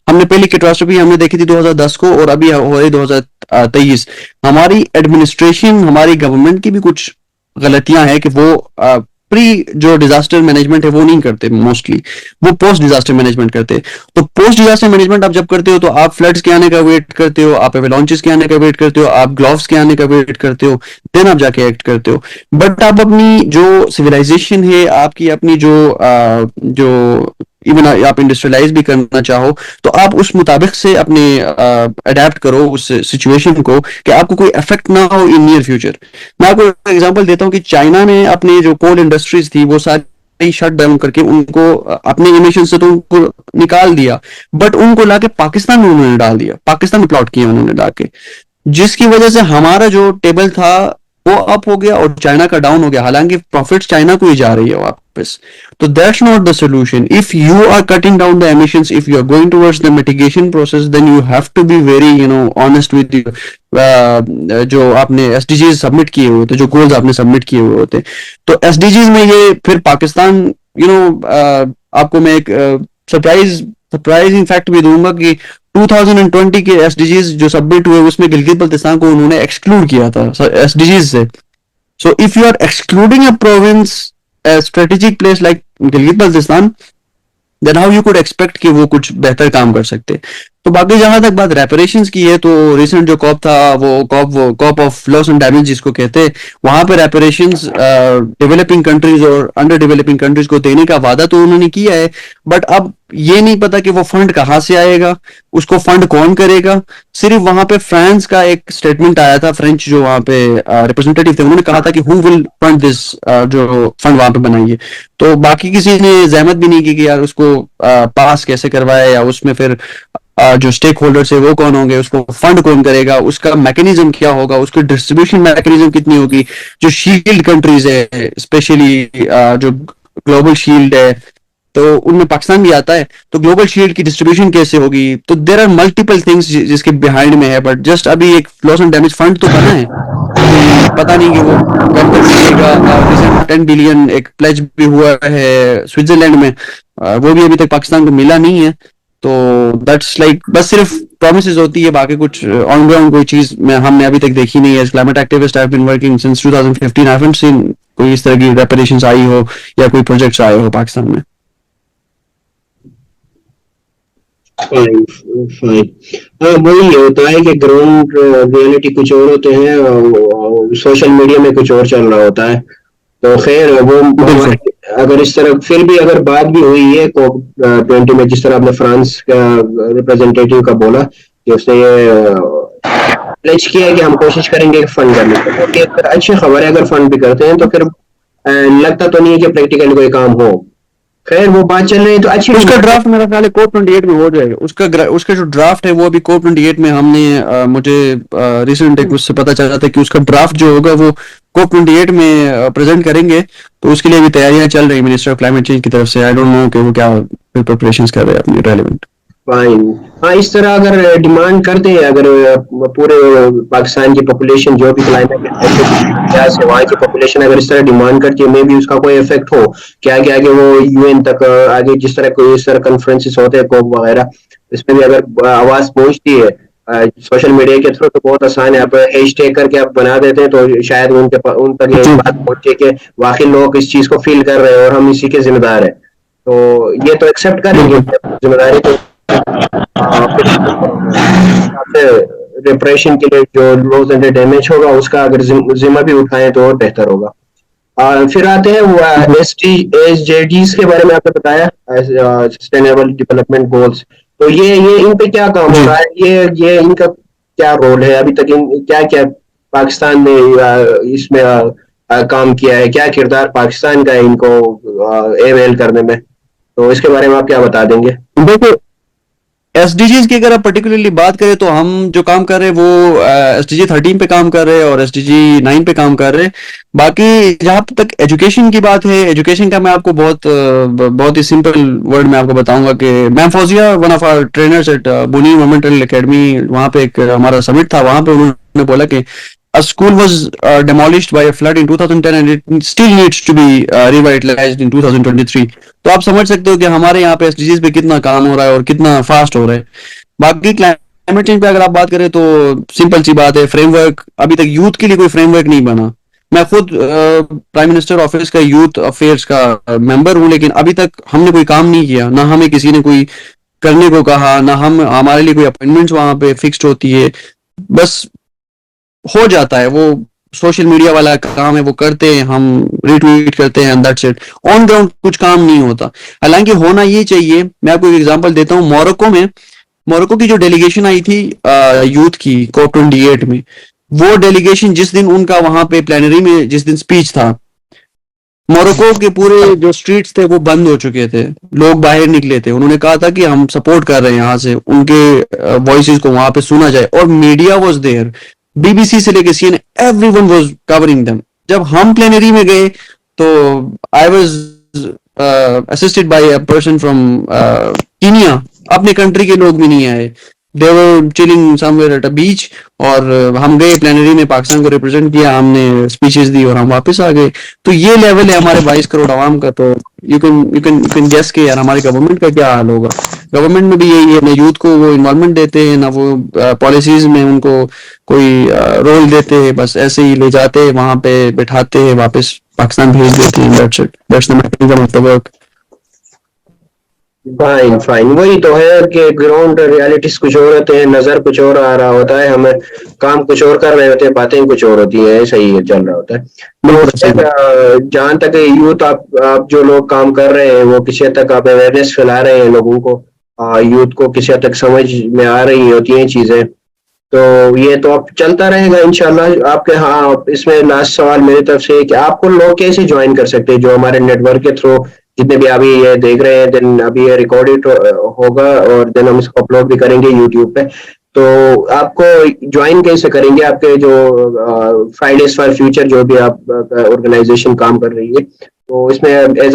S2: हमने पहली कैटास्ट्रोफी हमने देखी थी 2010 को, और अभी हो रही 2023। हमारी एडमिनिस्ट्रेशन, हमारी गवर्नमेंट की भी कुछ गलतियां हैं कि वो प्री जो डिजास्टर मैनेजमेंट है वो नहीं करते मोस्टली, वो पोस्ट डिजास्टर मैनेजमेंट करते हैं। तो पोस्ट डिजास्टर मैनेजमेंट आप जब करते हो तो आप फ्लड्स के आने का वेट करते हो, आप एवलांचेस के आने का वेट करते हो, आप ग्लोव्स के आने का वेट करते हो, देन आप जाके एक्ट करते हो। बट आप अपनी जो सिविलाइजेशन है, आपकी अपनी जो इवन आप इंडस्ट्रियलाइज भी करना चाहो तो आप उस मुताबिक से अपने अडेप्ट करो उस सिचुएशन को कि आपको कोई इफेक्ट ना हो इन नियर फ्यूचर। मैं आपको एग्जांपल देता हूँ कि चाइना ने अपने जो कोल इंडस्ट्रीज थी वो सारी शट डाउन करके उनको अपने इमिशन से तो उनको निकाल दिया, बट उनको लाके पाकिस्तान में उन्होंने डाल दिया, पाकिस्तान में प्लॉट किया उन्होंने लाके, जिसकी वजह से हमारा जो टेबल था वो अप हो गया और चाइना का डाउन हो गया, हालांकि प्रॉफिट्स चाइना को ही जा रही है वापस। तो that's not the solution. If you are cutting down the emissions, if you are going towards the mitigation process, then you have to be very honest with जो आपने एसडीजीज सबमिट किए हुए होते, जो गोल्स आपने सबमिट किए हुए होते। तो एसडीजीज में ये फिर पाकिस्तान आपको मैं एक सरप्राइजिंग फैक्ट भी दूंगा कि 2020 के एसडीजीज जो सबमिट हुए उसमें गिलगित बल्तिस्तान को उन्होंने एक्सक्लूड किया था एसडीजीज से। So if you are excluding a province, a strategic place like Gilgit Baltistan, then how you could expect कि वो कुछ बेहतर काम कर सकते। तो बाकी जहां तक बात रेपरेशंस की है, तो रिसेंट जो कॉप था वो corp of loss and damage जिसको कहते हैं, वहां पे रेपरेशंस डेवलपिंग कंट्रीज और अंडर डेवलपिंग कंट्रीज को देने का वादा तो उन्होंने किया है, बट अब ये नहीं पता कि वो फंड कहाँ से आएगा, उसको फंड कौन करेगा। सिर्फ वहां पे फ्रांस का एक स्टेटमेंट आया था, फ्रेंच जो वहां पे रिप्रेजेंटेटिव थे उन्होंने कहा था कि हु विल फंड दिस, जो फंड वहां पे बनाइए। तो बाकी किसी ने जहमत भी नहीं की कि यार उसको पास कैसे करवाए, या उसमें फिर जो स्टेक होल्डर्स है वो कौन होंगे, उसको फंड कौन करेगा, उसका मैकेनिज्म क्या होगा, उसकी डिस्ट्रीब्यूशन मैकेनिज्म कितनी होगी। जो शील्ड कंट्रीज है स्पेशली जो ग्लोबल शील्ड है, तो उनमें पाकिस्तान भी आता है, तो ग्लोबल शील्ड की डिस्ट्रीब्यूशन कैसे होगी। तो देर आर मल्टीपल थिंग्स जिसके बिहाइंड में है, बट जस्ट अभी एक लॉस एंड डैमेज फंड तो बना है, पता नहीं कि वो कब तक मिलेगा। 10 बिलियन एक प्लेज भी हुआ है स्विट्जरलैंड में, वो भी अभी तक पाकिस्तान को मिला नहीं है। तो दैट्स लाइक बस सिर्फ प्रोमिसेस होती है, बाकी कुछ ऑन ग्राउंड कोई चीज में हमने अभी तक देखी नहीं है। Climate activist have been working since 2015, I haven't seen कोई इस तरह की रेपरेशंस आई हो या कोई प्रोजेक्ट्स आए हो पाकिस्तान में।
S1: Fine fine. हाँ, वही होता है कि ग्राउंड रियलिटी कुछ और होते हैं और सोशल मीडिया में कुछ और चल रहा होता है। तो खैर वो
S2: बिल्कुल।
S1: अगर इस तरह फिर भी अगर बात भी हुई है कोप 20 में, जिस तरह आपने फ्रांस का रिप्रेजेंटेटिव का बोला कि उसने ये प्लेज किया है कि हम कोशिश करेंगे फंड करने की, तो एक अच्छी खबर है। अगर फंड भी करते हैं तो फिर लगता तो नहीं है कि प्रैक्टिकली कोई काम हो। खैर वो बात चल रही है तो अच्छी
S2: उसका ड्राफ्ट मेरा ख्याल है कोप 28 में हो जाएगा। उसका जो ड्राफ्ट है वो अभी कोप 28 में हमने मुझे रिसेंट एक उससे पता चला था कि उसका ड्राफ्ट जो होगा वो कोप 28 में प्रेजेंट करेंगे। तो उसके लिए भी तैयारियां चल रही मिनिस्टर ऑफ क्लाइमेट चेंज की तरफ से। आई डोंट नो कि वो क्या प्रिपरेशंस कर रहे हैं अपनी रेलेवेंट।
S1: फाइन। हाँ, इस तरह अगर डिमांड करते हैं, अगर पूरे पाकिस्तान की पॉपुलेशन जो भी क्लाइमेट से वहाँ की पॉपुलेशन अगर इस तरह डिमांड करती है, मे भी उसका कोई इफेक्ट हो कि आगे आगे वो यूएन तक आगे जिस तरह कोई इस तरह कॉन्फ्रेंसेस होते हैं कोप वगैरह, इसमें भी अगर आवाज पहुंचती है सोशल मीडिया के थ्रू तो बहुत आसान है। आप हैशटैग करके आप बना देते हैं तो शायद उन तक ये बात पहुंचे कि वाकई लोग इस चीज को फील कर रहे हैं और हम इसी के जिम्मेदार है। तो ये तो एक्सेप्ट करेंगे जिम्मेदारी, तो डिप्रेशन के लिए जो लॉस एंड डैमेज होगा उसका अगर जिम्मा भी उठाएं तो और बेहतर होगा। फिर आते हैं वो एसडीजीज के बारे में आपने बताया, सस्टेनेबल डेवलपमेंट गोल्स। तो ये इन पे क्या काम हो रहा है, ये इनका क्या रोल है अभी तक, क्या क्या पाकिस्तान ने इसमें काम किया है, क्या किरदार पाकिस्तान का है इनको एवेल करने में, तो इसके बारे में आप क्या बता देंगे।
S2: देखो एसडीजीज की अगर आप पर्टिकुलरली बात करें तो हम जो काम कर रहे हैं वो एसडीजी 13 पे काम कर रहे हैं और एसडीजी 9 पे काम कर रहे हैं। बाकी जहां तक एजुकेशन की बात है, एजुकेशन का मैं आपको बहुत ही सिंपल वर्ड में आपको बताऊंगा कि ma'am Fauzia one of our trainers at बुनी मोमेंटल एकेडमी, वहां पे एक हमारा समिट था, वहां पे उन्होंने बोला कि a school was demolished by a flood in 2010 and it still needs to be revitalized in 2023। तो आप समझ सकते हो कि हमारे यहाँ पे एसडीजीज पे कितना काम हो रहा है और कितना फास्ट हो रहा है। बाकी क्लाइमेट चेंज पे अगर आप बात करें तो सिंपल सी बात है, फ्रेमवर्क अभी तक यूथ के लिए कोई फ्रेमवर्क नहीं बना। मैं खुद प्राइम मिनिस्टर ऑफिस का यूथ अफेयर्स का मेंबर हूँ, लेकिन अभी तक हमने कोई काम नहीं किया, ना हमें किसी ने कोई करने को कहा, ना हम हमारे लिए कोई अपॉइंटमेंट्स वहां पे फिक्स्ड होती है। बस हो जाता है वो, सोशल मीडिया वाला काम है, वो करते हैं, हम रिट्वीट करते हैं, दैट्स इट। ऑन ग्राउंड कुछ काम नहीं होता। हालांकि होना ये चाहिए। मैं आपको एक एग्जांपल देता हूँ। मोरक्को की जो डेलीगेशन आई थी यूथ की COP 28 में, वो डेलीगेशन जिस दिन उनका वहां पे प्लेनरी में जिस दिन स्पीच था, मोरक्को के पूरे जो स्ट्रीट्स थे वो बंद हो चुके थे, लोग बाहर निकले थे। उन्होंने कहा था कि हम सपोर्ट कर रहे हैं, यहाँ से उनके वॉइसेस को वहां पे सुना जाए, और मीडिया वाज देयर, BBC से लेके CNN, everyone was covering them. जब हम प्लेनरी में गए तो I was assisted by a person from Kenya. अपने कंट्री के लोग भी नहीं आए, दे वर चिलिंग समवेयर एट अ बीच। और हम गए प्लेनरी में, पाकिस्तान को रिप्रेजेंट किया, हमने स्पीचेस दी और हम वापस आ गए। तो ये लेवल है हमारे 22 करोड़ आवाम का। तो यू कैन गेस के यार हमारी गवर्नमेंट का क्या हाल होगा। गवर्नमेंट में भी यही है, ना यूथ को वो इन्वॉल्वमेंट देते हैं, ना वो पॉलिसीज में उनको कोई रोल देते हैं। बस ऐसे ही ले जाते हैं, वहां पे बैठाते हैं, वापस पाकिस्तान भेज देते हैं। That's it, that's the mechanism of the work.
S1: Fine fine, वही तो है कि ग्राउंड रियलिटीज कुछ और होते हैं, नजर कुछ और आ रहा होता है, हमें काम कुछ और कर रहे होते हैं, बातें कुछ और होती हैं, ऐसा ही चल रहा होता है। तो
S2: बिल्कुल सही बात।
S1: जहाँ तक यूथ, आप जो लोग काम कर रहे हैं वो किसी हद तक आप अवेयरनेस फैला रहे हैं लोगों को, यूथ को किसी हद तक समझ में आ रही होती हैं चीजें। तो ये तो अब चलता रहेगा इंशाल्लाह। आपके, हाँ, इसमें लास्ट सवाल मेरी तरफ से कि आपको लोग कैसे ज्वाइन कर सकते हैं जो हमारे नेटवर्क के थ्रू, जितने भी अभी ये देख रहे हैं, देन अभी ये रिकॉर्डेड होगा और देन हम इसको अपलोड भी करेंगे यूट्यूब पे। तो आपको ज्वाइन कैसे करेंगे, आपके जो फ्राइडेज फॉर फ्यूचर जो भी आप ऑर्गेनाइजेशन काम कर रही है, तो इसमें एज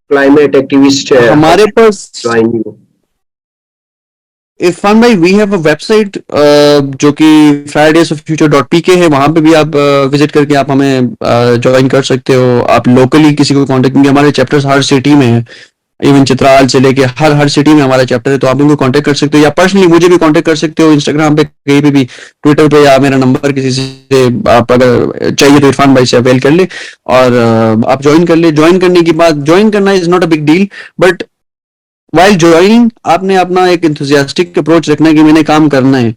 S1: क्लाइमेट एक्टिविस्ट
S2: हमारे पास
S1: ज्वाइन।
S2: इरफान भाई, वी हैव अ वेबसाइट जो कि fridaysoffuture.pk है। वहां पे भी आप विजिट करके आप हमें ज्वाइन कर सकते हो। आप लोकली किसी को कांटेक्ट, क्योंकि हमारे चैप्टर्स हर सिटी में है, इवन चित्राल से लेके हर हर सिटी में हमारा चैप्टर है। तो आप इनको कांटेक्ट कर सकते हो, या पर्सनली मुझे भी कांटेक्ट कर सकते हो, इंस्टाग्राम पे, कहीं पे भी, ट्विटर पे, या मेरा नंबर किसी से आप अगर चाहिए तो इरफान भाई से अवेल कर ले, और आप ज्वाइन कर ले। ज्वाइन करने की बात, ज्वाइन करना is not a big deal, but while joining आपने अपना एक इंथुजियास्टिक अप्रोच रखना है कि मैंने काम करना है।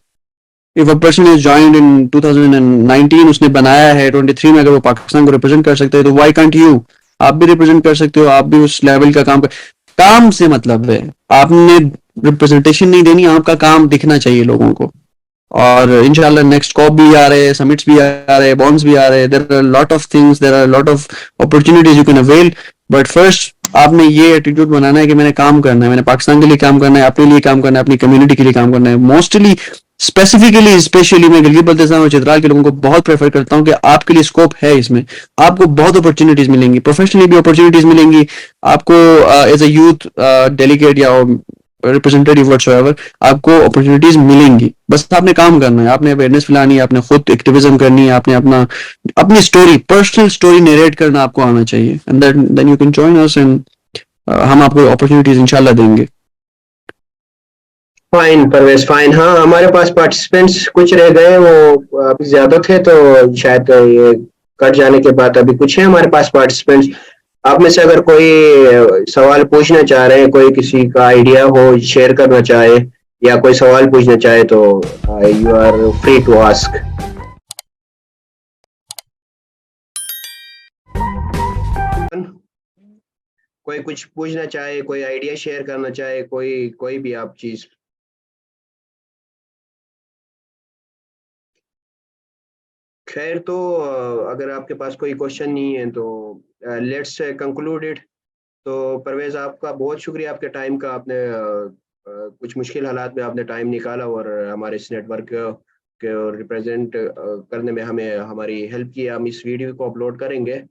S2: If a person is joined in 2019, उसने बनाया है 23 में, अगर वो पाकिस्तान को रिप्रेजेंट कर सकते हैं तो व्हाई कांट यू। आप भी रिप्रेजेंट कर सकते हो, आप भी उस लेवल का काम कर। काम से मतलब है, आपने रिप्रेजेंटेशन नहीं देनी, आपका काम दिखना चाहिए लोगों को। और इंशाल्लाह नेक्स्ट कॉप भी आ रहे हैं, समिट्स भी आ रहे हैं, बॉन्ड्स भी आ रहे हैं। There are lot of things, there are lot of opportunities you can avail. But first आपने ये एटीट्यूड बनाना है कि मैंने काम करना है, मैंने पाकिस्तान के लिए काम करना है, अपने लिए काम करना है, अपनी कम्युनिटी के लिए काम करना है। मोस्टली, स्पेसिफिकली, स्पेशली मैं गिलगित बल्तिस्तान और चित्राल के लोगों को बहुत प्रेफर करता हूँ कि आपके लिए स्कोप है इसमें। आपको बहुत अपॉर्चुनिटीज मिलेंगी, प्रोफेशनली भी अपॉर्चुनिटीज मिलेंगी आपको, एज अ यूथ डेलीगेट या रिप्रेजेंटेटिव व्हाटसोएवर, आपको अपॉर्चुनिटीज मिलेंगी। बस आपने काम करना है, आपने अवेयरनेस फैलानी है, आपने खुद एक्टिविज्म करनी है, आपने अपनी स्टोरी, पर्सनल स्टोरी नरेट करना आपको आना चाहिए, and then you can join us, एंड हम आपको अपॉर्चुनिटीज इंशाल्लाह देंगे।
S1: Fine Parvez, fine. हाँ, हमारे पास पार्टिसिपेंट्स कुछ रह गए, वो अभी ज्यादा थे तो शायद ये कट जाने के बाद अभी कुछ है हमारे पास पार्टिसिपेंट्स। आप में से अगर कोई सवाल पूछना चाह रहे हैं, कोई किसी का आइडिया हो शेयर करना चाहे या कोई सवाल पूछना चाहे, तो you are free to ask. कोई कुछ पूछना चाहे, कोई आइडिया शेयर करना चाहे, कोई कोई भी आप चीज। खैर, तो अगर आपके पास कोई क्वेश्चन नहीं है तो लेट्स कंक्लूड इट। तो परवेज, आपका बहुत शुक्रिया, आपके टाइम का। आपने कुछ मुश्किल हालात में आपने टाइम निकाला और हमारे इस नेटवर्क के रिप्रेजेंट करने में हमें हमारी हेल्प की। हम इस वीडियो को अपलोड करेंगे,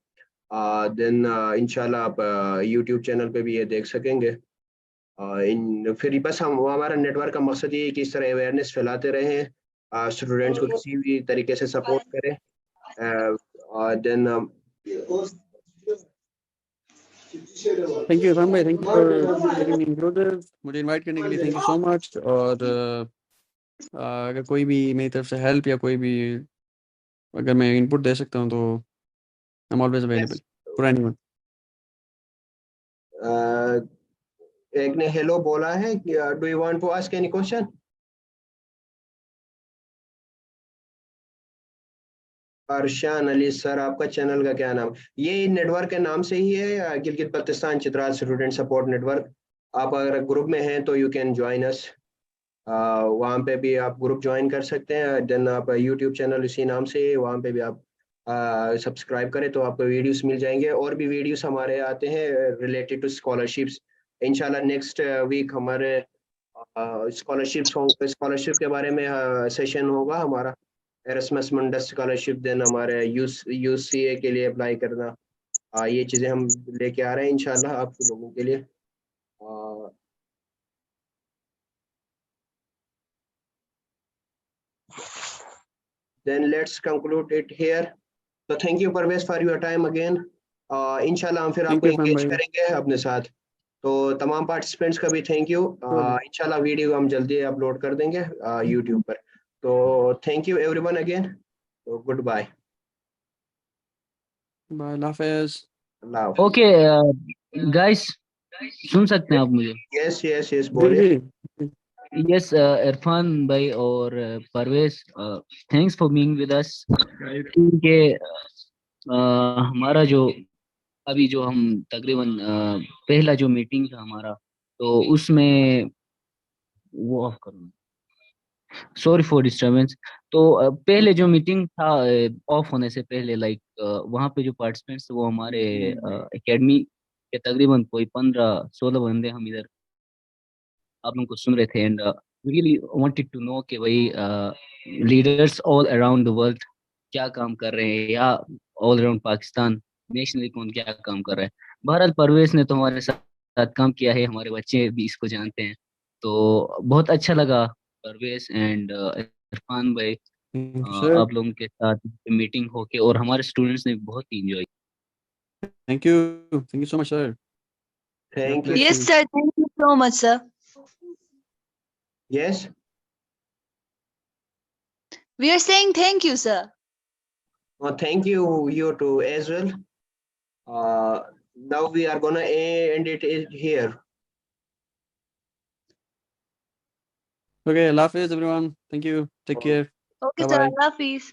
S1: देन इंशाल्लाह आप यूट्यूब चैनल पे भी ये देख सकेंगे। इन फिर बस हम, हमारा नेटवर्क का मकसद ये है कि इस तरह अवेयरनेस फैलाते रहें, स्टूडेंट्स को किसी भी तरीके से सपोर्ट करें। देन
S2: थैंक यू इरफान भाई, thank you for letting me included, मुझे इनवाइट करने के लिए थैंक यू सो मच। और अगर कोई भी मेरी तरफ से हेल्प या कोई भी अगर मैं इनपुट दे सकता हूँ तो I am always available for anyone.
S1: एक ने हेलो बोला है, do you want to ask any question? Arshan Ali sir, आपका चैनल का क्या नाम? ये नेटवर्क के नाम से ही है, Gilgit Baltistan Chitral student support network. आप अगर ग्रुप में हैं तो यू कैन ज्वाइन अस, वहाँ पे भी आप ग्रुप ज्वाइन कर सकते हैं। देन आप यूट्यूब चैनल इसी नाम से, वहाँ पे भी आप सब्सक्राइब करें तो आपको वीडियोस मिल जाएंगे। और भी वीडियोस हमारे आते हैं रिलेटेड टू स्कॉलरशिप्स। इंशाल्लाह नेक्स्ट वीक हमारे स्कॉलरशिप के बारे में सेशन होगा हमारा, एरस्मस मुंडस स्कॉलरशिप, देन हमारे यूसीए के लिए अप्लाई करना। ये चीज़ें हम लेके आ रहे हैं इंशाल्लाह आप लोगों के लिए। Then let's conclude it here. So thank you Parvez for your time again. इंशाल्लाह हम फिर
S2: थैंक
S1: आपको
S2: यू इरफान
S1: इंगेज
S2: भाई।
S1: करेंगे अपने साथ। तो तमाम पार्टिसिपेंट्स का भी थैंक यू। इंशाल्लाह वीडियो हम जल्दी अपलोड कर देंगे यूट्यूब पर। तो थैंक यू एवरीवन अगेन। तो गुड बाय।
S2: बाय, अल्लाह हाफिज़।
S1: अल्लाह हाफिज।
S3: ओके गाइस, सुन सकते हैं आप मुझे?
S1: यस यस यस
S2: जी
S1: बोलिए।
S2: जी।
S3: यस इरफान भाई और Parvez, thanks for being with us. क्योंकि हमारा जो अभी जो हम तकरीबन पहला जो मीटिंग था हमारा, तो उसमें वो ऑफ करूँ, सॉरी फॉर डिस्टरबेंस। तो पहले जो मीटिंग था ऑफ होने से पहले, लाइक वहाँ पे जो पार्टिसिपेंट्स थे वो हमारे एकेडमी के तकरीबन कोई 15-16 बंदे हम इधर आप लोगों को सुन रहे थे। And really wanted to know कि भाई leaders all around the world क्या काम कर रहे हैं, या ऑल अराउंड पाकिस्तान नेशनली कौन क्या काम कर रहा है। बहरहाल परवेज ने तो हमारे साथ काम किया है, हमारे बच्चे भी इसको जानते हैं, तो बहुत अच्छा लगा परवेज एंड इरफान भाई
S2: सर
S3: आप लोगों के साथ मीटिंग होके, और हमारे स्टूडेंट्स ने बहुत enjoy.
S2: Thank you so much sir.
S1: Thank you.
S4: Yes, sir. Thank you so much, sir.
S1: Yes
S4: We are saying thank you, sir.
S1: Thank you you too as well. Now we are gonna end it here.
S2: Okay, अल्लाह हाफिज़ everyone. Thank you, take care,
S4: Okay,
S2: bye
S4: sir.
S2: Bye.
S4: Allah Hafiz.